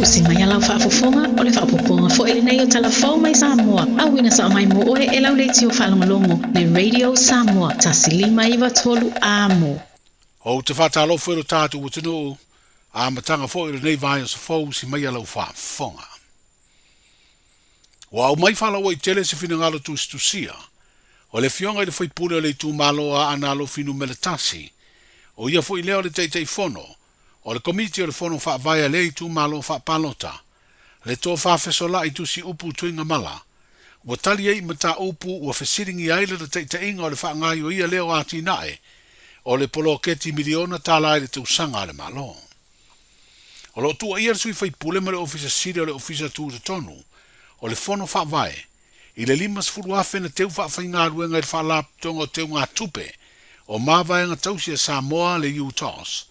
Usi mai alau whaafofonga o le whaapoponga fo ele nei o Tala Fou Mai Samoa. Awina sa o mai mo oe e lau leiti o whalongolongo le Radio Samoa tasilima iwa tolu amo. O te whatalo whero tātu o tino a matanga fo ele nei vai o sa fou si mai alau whaafonga. Wa o mai whalawa i tele se whina ngalo tusia. O le fionga i le whai pule o le tū malo a analo finu meletasi. O ia fo i leo le teitei fono. O le komiti o le fono wha vai le i tū malo wha palota. Le tō wha fesola i tusi upu tuinga mala. Wa tali ei mata upu ua fesiringi aile le teitei inga o le wha ngai o ia leo ati nae. O le polo keti miliona tala i le tūsanga le malo. O lo tua ia sui whai pule ma le ofisa siri o le ofisa tū te tonu. O le fono wha vai. I le limas furu afe na teu wha whai ngā ruenga i wha lap tonga o teu ngā tupe. O mawaianga tausia Samoa le UTOS.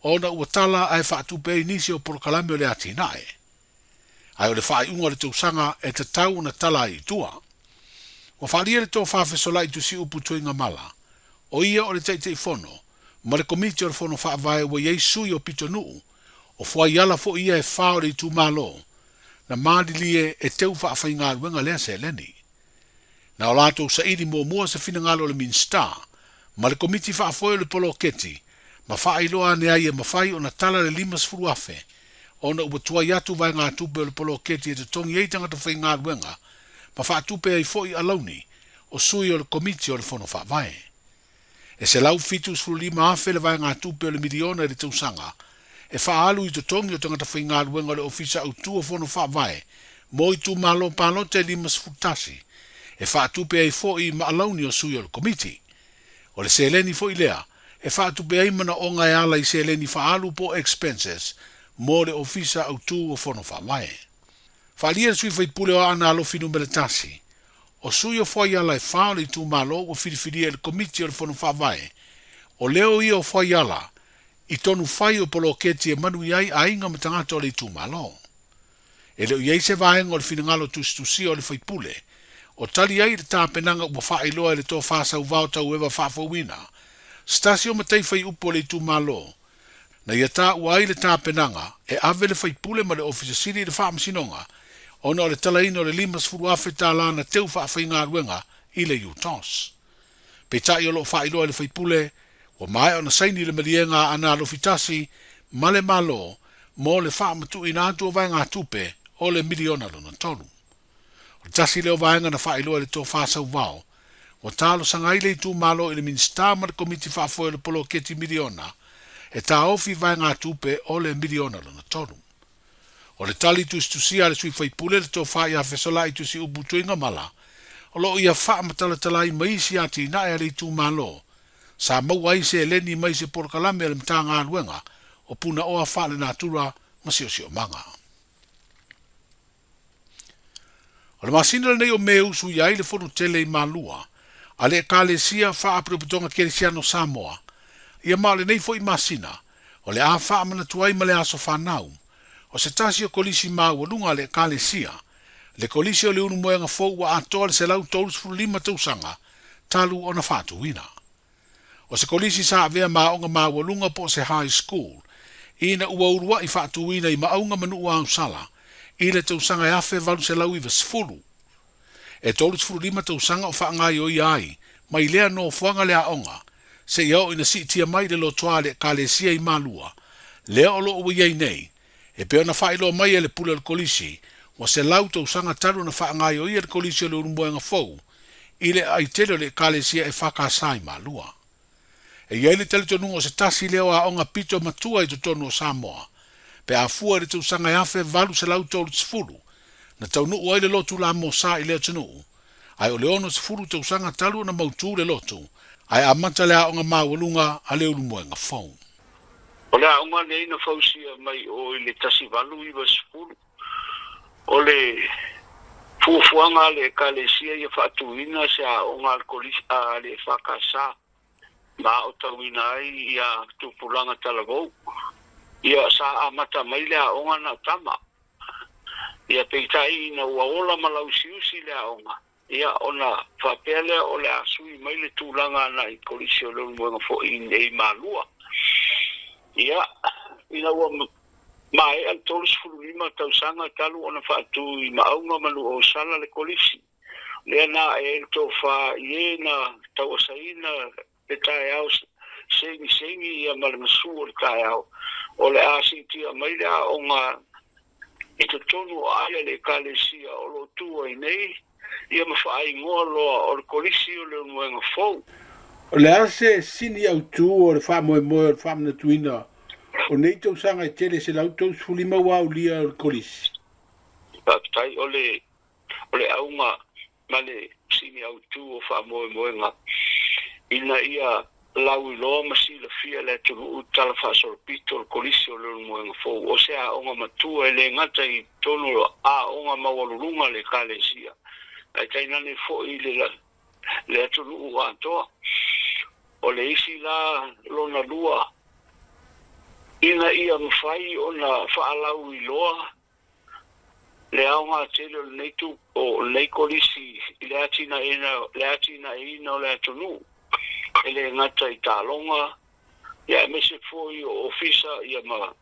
O na ua tala ai wha tupe i nisi o porokalame o le ati nae. Ai o le wha iunga le tausanga e te tau na tala i tua. O whalia le tō whawhesola i tusi upu tuinga mala. O ia o le teitei fono. Ma le komiti o le fono wha vai wa iei sui o pito nuu. O fua iala fo ia e whao le i tu malo. Na maadilie e teu wha whai ngā ruenga lea se leni. Na o lato sa iri mua sa fina ngalo le minstar. Ma le komiti wha afoe le polo keti. Ma wha ailoa ne ai e mawhai o na tala le limas furu afe. O na ua tua iatu vai ngā tupe o le polo keti e te tongi eitanga ta whai ngā ruenga. Ma wha tupe ai fo i alauni. O sui o le komiti o le fono wha vai. E se lau fitus furu lima afe le vai ngā tupe o le miliona e le tausanga. E wha alu i te tongi o tangata whai ngā ruenga o le ofisa au tua fono wha vai. Mo i tu malo palo te limas futasi. E wha tupe ai fo i ma alauni o sui o le komiti. O le seleni fo i lea. E wha tupe ai mana o ngai ala i seleni wha alu po expenses. Mo le ofisa au tu o fono wha vai. Wha lia sui whai pule o ana alo finu meletasi. O sui o whai ala e wha i tu malo o whiriwhiri e le komiti o le fono wha vai. O leo i o whai ala. I tonu whai o polo keti e manu iai a inga matangata o le tu malo. E leo iei se vaenga o le finangalo tustusia o le whai pule. O tali ai le tāpenanga ua wha iloa e le tō whāsau vau tau ewa whawhawina. Stasi o matei whai upo le tu malo. Na ia tā ua ai le tāpenanga e ave le whai pule ma le ofisa siri le whaamasinonga. O na o le talaina o le limas furu afe tāla na teu whaafai ngā ruenga i le UTOS. Pe tai o lo wha iloa le whai pule. O mai o na saini le marienga ana lo fitasi male malo mo le whaamatu i nātua vai ngā tupe o le miliona lo na tonu. O tasi leo vaenga na wha iloa le tō whāsau vau. O tālo sangai le tu malo i le minstar ma le komiti whaafoe le polo keti miliona e tā ofi vai ngā tupe o le miliona lo na tonu. O le tali tusia le sui whaipule le tō wha ia whesola i tusi ubu tuinga mala. O lo ia wha matala maisi ati na e le tu malo. Sa mau ai se leni mai se porokalame le mta ngā ruenga o puna oa whale nātura masio sio manga. O le masina nei o me usu i ai le fono tele i malua, a le kale sia wha apropitonga keresiano Samoa. Ia maa le nei fo i masina, o le a wha amana tuai ma le aso whanau. O se tasi o kolisi maa walunga le kale sia, le kolisi o le unu moenga fo wa atoa le se lau tolus furu lima tausanga, talu o na whatu wina. O se kolisi sa avea maonga mawalunga po se high school. Ina ua urua i whaatuina i maonga manua au sala. Ile tausanga e afe valu se lau i vasfuru. E tolus furu lima tausanga o whaangai o iai. Mai lea no fuanga lea onga. Se iao ina si tia mai le lotoa le kalesia i malua. Lea o lo ua iai nei. E peo na whailo mai e le pula le kolisi. Wa se lau tausanga taru na whaangai o ia le kolisi o le urumboenga fau. Ile ai tele le kalesia e whakasai malua. E iei le tele tonu o se tasi leo a onga pito matua i to tonu o Samoa. Pe a fua le tausanga e afe valu se lau tolu tsfuru. Na taunu ua le lotu la mo sa i leo tenu. Ai o leono tsfuru tausanga talu na mautu le lotu. Ai a mata lea onga mawalunga a leo lumuenga fau. O lea onga neina fausia mai o le tasi valu i vasfuru. O le fuafuanga le kalesia i whaatuina se a onga alkolisi a le whakasa. Ma o tauina ai ia tupulanga Tala Fou. Ia sa amata mai lea onga na tama. Ia peitai na uaola malausiusi lea onga. Ia ona whapele o le asui mai le tūlanga na i kolisi o leo mwenga fo i malua. Ia ina ua mai al tolos fulima tau sanga talu ona fatu I maunga manu o sala le kolisi le na to fa yena tau saina le tai au sengi ia malmasu o le tai au o le asiti a mai la o nga ito tonu aia le kalesia o lo tua I nei ia mawhai ngoa loa o le kolisi o le unuenga fau. O le ase sini au tu o le wha moe moe o le wha mna tuina o nei tau sanga I tele se lau tau fulima wau lia o le kolisi. Patai o le aunga ma le sini au tu o wha moe moe nga ina ia lau I loa masila fia le tunu Tala Fou Pito o kolisi o le unuenga fau o sea onga matua le ngata I tonu a onga mawalurunga le kalesia. Ai tainane fo I le tunu atoa o le isi la lona lua ina ia mwhai o na whaalau I loa le aonga tele o neitu o leikolisi I le atina ina o le atunu e le ngata I tālonga ia mese foi o ofisa ia ma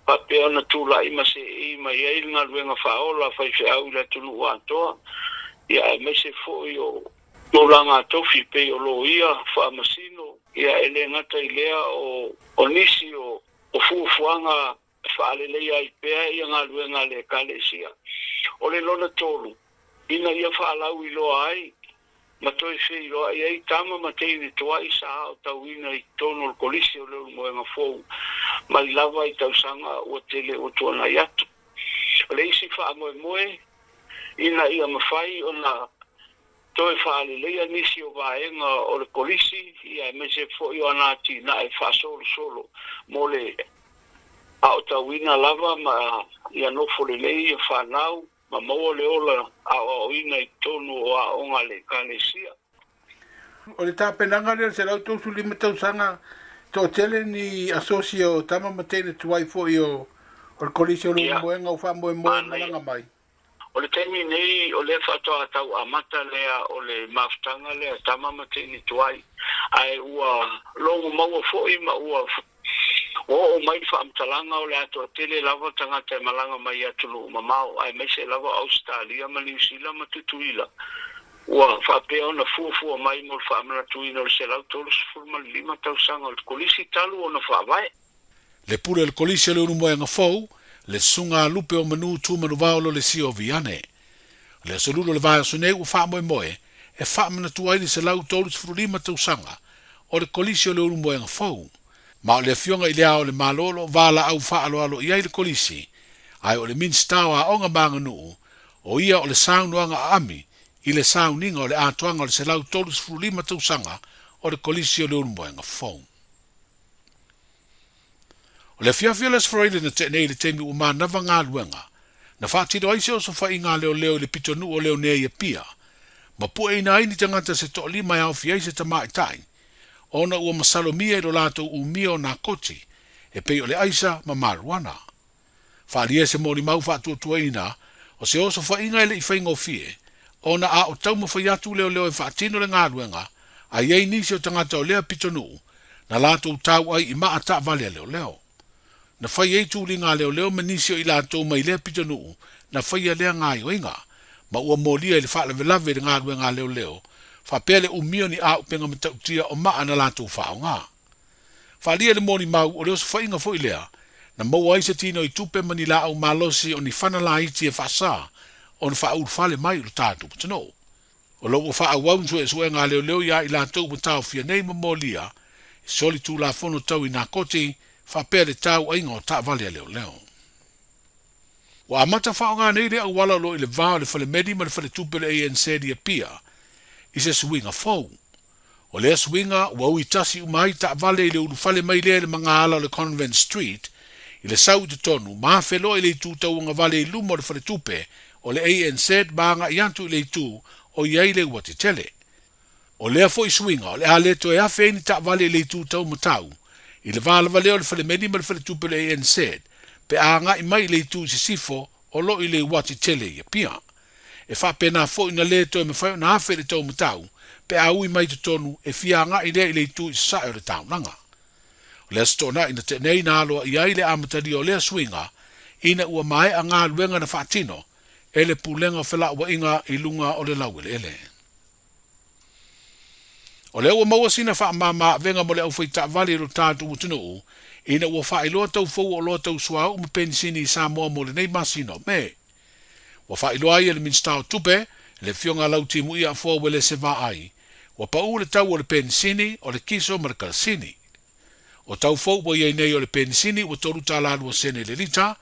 papea na tula ima se ima ia ilnga luenga whaola whai au le atunu atoa ia mese foi o Loranga tofi pe o lo ia fa masino ia ele ngata ilea o nisi o fuanga fa le ia pe ia ngaluenga le kalesia o le lona tolu ina ia fa lau I lo ai ma toi fe lo ai tama ma te ni toa I sa o tawina I tono kolisi o le moenga fou ma I lava I tausanga o tele o tona yatu o le isi fa moe ina ia mawhai o na toi faale leia nisi o vaenga o le polisi ia mese fo I anati na e fa solo mo le au tawina lava ma ia no fo le leia fa nau ma mo le ola au ina I tonu o a onga le kalesia O le tapenanga le se lau tau suli matau sanga to tele ni asocio tama matene tuai fo I o le kolisi o le moenga o wha moe malanga mai. O le temi nei o le whatoa tau amata lea o le maftanga lea tama mateni tuai ai ua longu maua foi ma ua o mai whaamtalanga o le ato tele lava tangata e malanga mai atulu mamao ai mese lava Australia ma New Zealand ma tutuila ua whapea ona fuafua mai mo le whaamana tuina o le selau tolu sifurma lima tausanga o le kolisi talu ona whaavae. Le pule le kolisi le unu moenga fou le sunga lupe o manu tu manu vaolo le si o viane. Le solulo le vaya sune u wha moe moe, e wha mana tu aile se lau tolu sifurulima tausanga, o le kolisi o le unu moenga fou. Ma o le fionga I le ao le malolo, vala au wha alo alo I le kolisi, ai o le minstawa a onga manga nuu, o ia o le saunuanga a ami, I le sauninga o le atuanga o le se lau tolu sifurulima tausanga, o le kolisi o le unu moenga fou. O le fiafia le sfroile na te nei le temi uma nava ngā luenga, na whaatiro aise o sofa I ngā leo le pito nu o leo nei e pia, ma pua ina aini tangata se to lima e au fiaise ta mai tai, ona ua masalo mia I lo lato umia o nā koti, e pei o le aisa ma maruana. Whaalia se mori mau whaatua tua ina, o se o sofa inga ele I whaingo fie, ona a o tau ma whaiatu leo e whaatino le ngā luenga, a iei nisi o tangata o lea pito nu, na lato tau ai I maa ta vale leo. Na whai ei tūli ngā leo manisio I lātou mai lea pito nuu, na whai a lea ngā ioinga, ma ua mōlia I le whaalawelawe le ngā rue ngā leo, whapele umio ni a upenga matautia o maa na lātou whao ngā. Whalia le mōni mau o leo sa whainga fo I lea, na mau aisa tino I tupe mani la au malosi o ni whanala iti e whasa, o ni whaur whale mai lo tātou patano. O lo ua wha waunsu e sue ngā leo ia I lātou matau fia nei ma mōlia, soli tū la fono tau I nā koti, whapere tau ainga o ta vale leo. Wa amata whao ngā nei rea wala lo I le vāo le whale medi ma le whale tupele ANC dia pia, I se suinga fau. O lea suinga ua ui tasi umai ta vale I le ulu whale mai lea le mga ala le Convent Street, I le sau te tonu, maa whelo I le tū tau nga vale I lumo le whale tupe, o le ANC banga I antu I le tū, o iei le ua te tele. O lea fo I suinga, o le a le to e awhi ni ta vale I le tū tau matau, I le vala valeo le whale meni ma le whale tupe le ANC, pe a nga I mai le tū si sifo, o lo I le wati tele I pia. E wha pena fo ina le to e me whai na awhi le tau matau, pe a ui mai te tonu e fia nga I le tū I sa o le tau nanga. O lea stona ina te nei na aloa I ai le amatari o lea swinga, ina ua mai a ngā luenga na whaatino, e le pulenga whela ua inga I lunga o le lauele ele. O le ua maua sina wha mama venga mo le au whaita vali ro tātu utinu ina ua wha iloa tau fau o loa tau sua o pensini Samoa mo le nei masino, me. Ua wha iloa ia le minstao tupe, le fionga lau timu ia fua wele se va ai. Ua pau le tau o le pensini, o le kiso ma le kalsini. O tau fau ua iei nei o le pensini, ua toru tala lua sene le lita,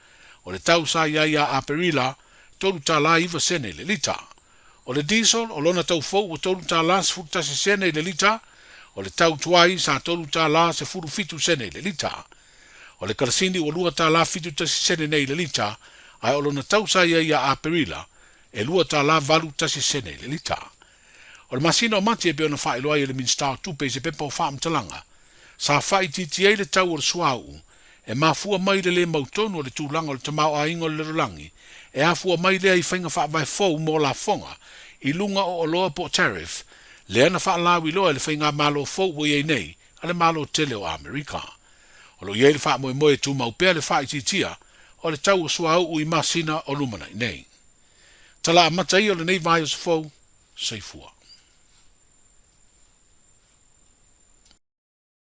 o le tau sa ia a perila, toru tala iwa sene le lita. O le diesel, o lona tau fau, ua toru tala se futasi sene le lita, o le tau tuai sa toru tala se furu fitu sene le lita. O le kalsini ua lua tala fitu tasi sene nei le lita, ai o lona tau sa ia a perila, e lua tala valu tasi sene le lita. O le masina o mati e beo na wha iloa i le minstao tupe se pepa o wha mtalanga, sa whai titi le tau o le suau, e mafua mai le mautonu o le tūlanga o le tamau a ingo le rolangi, e afua mai le ai whainga wha vai fau mo la fonga, I lunga o loa po tariff, le ana wha lawi loa le whainga malo fau wo iei nei, ale malo tele o Amerika. O lo iei le wha moe moe tu maupea le wha ititia, o le tau o suau ui masina o lumana nei. Tala amata I o le nei vai o se fau, seifua.